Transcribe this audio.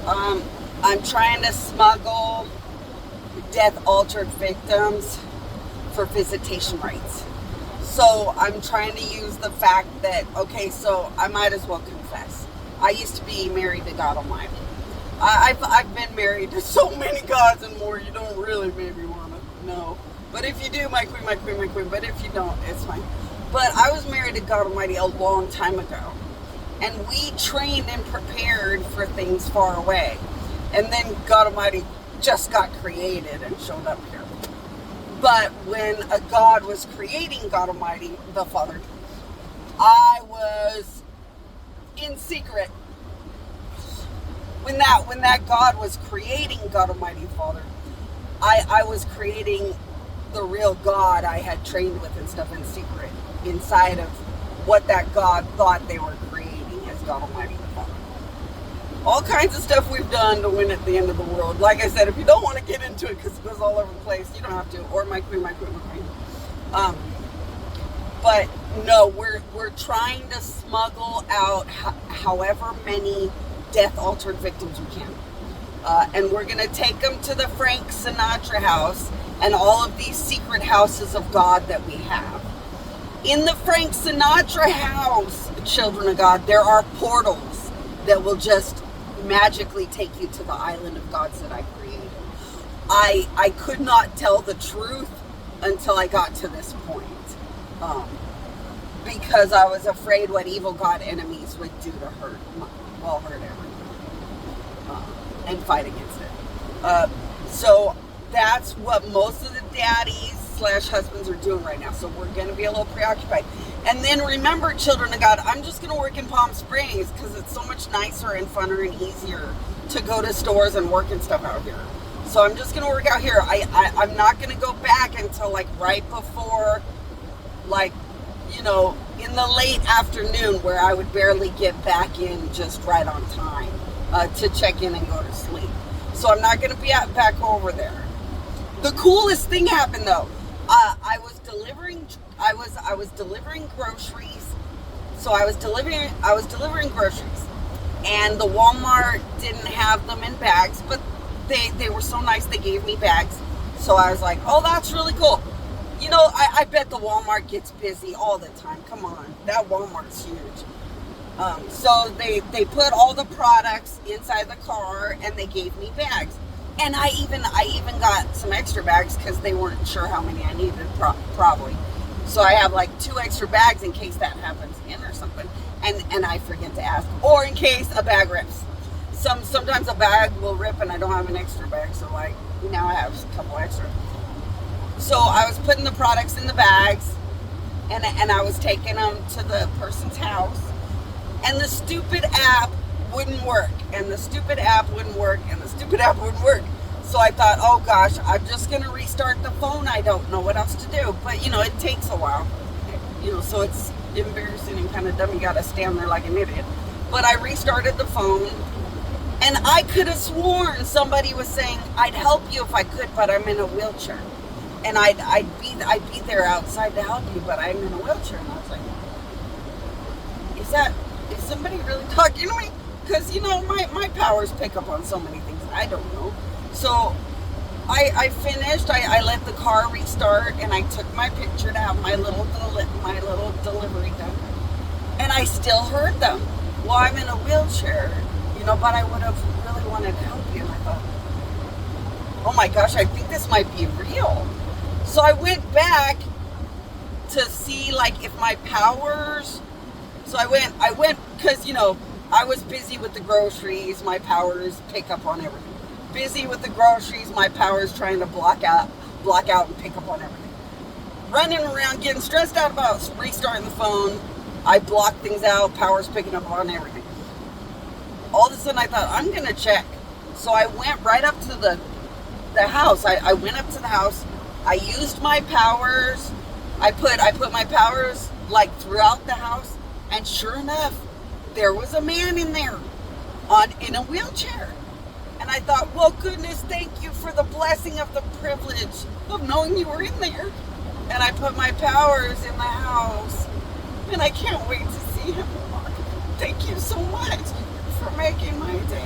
I'm trying to smuggle death-altered victims for visitation rights. So I'm trying to use the fact that, okay, so I might as well confess. I used to be married to God Almighty. I've been married to so many gods and more, you don't really maybe want to know. But if you do, my queen, my queen, my queen. But if you don't, it's fine. But I was married to God Almighty a long time ago. And we trained and prepared for things far away. And then God Almighty just got created and showed up here. But when a God was creating God Almighty, the Father, I was in secret. When that God was creating God Almighty Father, I was creating the real God I had trained with and stuff in secret inside of what that God thought they were creating as God Almighty the Father. All kinds of stuff we've done to win at the end of the world. Like I said, if you don't want to get into it because it goes all over the place, you don't have to. Or my queen, my queen, my queen. But no, we're trying to smuggle out however many death-altered victims we can. And we're going to take them to the Frank Sinatra house and all of these secret houses of God that we have. In the Frank Sinatra house, children of God, there are portals that will just magically take you to the island of gods that I created. I could not tell the truth until I got to this point. Because I was afraid what evil God enemies would do to hurt everyone. And fight against it. So that's what most of the daddies / husbands are doing right now. So we're going to be a little preoccupied. And then remember, children of God, I'm just going to work in Palm Springs because it's so much nicer and funner and easier to go to stores and work and stuff out here. So I'm just going to work out here. I'm not going to go back until like right before, like, you know, in the late afternoon where I would barely get back in just right on time to check in and go to sleep. So I'm not going to be back over there. The coolest thing happened though. I was delivering groceries. So I was delivering groceries, and the Walmart didn't have them in bags, but they were so nice they gave me bags. So I was like, oh, that's really cool. You know, I bet the Walmart gets busy all the time. Come on, that Walmart's huge. So they put all the products inside the car and they gave me bags. And I even got some extra bags because they weren't sure how many I needed, probably. So I have like 2 extra bags in case that happens again or something. And I forget to ask. Or in case a bag rips. Sometimes a bag will rip and I don't have an extra bag. So like now I have a couple extra. So I was putting the products in the bags and I was taking them to the person's house. And the stupid app wouldn't work, and the stupid app wouldn't work, and the stupid app wouldn't work. So I thought, oh gosh, I'm just going to restart the phone. I don't know what else to do. But, you know, it takes a while. You know, so it's embarrassing and kind of dumb. You got to stand there like an idiot. But I restarted the phone, and I could have sworn somebody was saying, I'd help you if I could, but I'm in a wheelchair. And I'd be there outside to help you, but I'm in a wheelchair. And I was like, is somebody really talking to me? Because, you know, my powers pick up on so many things. I don't know. So I finished. I let the car restart, and I took my picture to have my little delivery done. And I still heard them. Well, I'm in a wheelchair, you know, but I would have really wanted to help you. And I thought, oh my gosh, I think this might be real. So I went back to see, like, if my powers... So I went because, you know, I was busy with the groceries. My powers pick up on everything. Busy with the groceries. My powers trying to block out and pick up on everything. Running around, getting stressed out about restarting the phone. I blocked things out. Powers picking up on everything. All of a sudden, I thought, I'm going to check. So I went right up to the house. I went up to the house. I used my powers. I put my powers, like, throughout the house. And sure enough, there was a man in there in a wheelchair. And I thought, well, goodness, thank you for the blessing of the privilege of knowing you were in there. And I put my powers in the house. And I can't wait to see him. Thank you so much for making my day.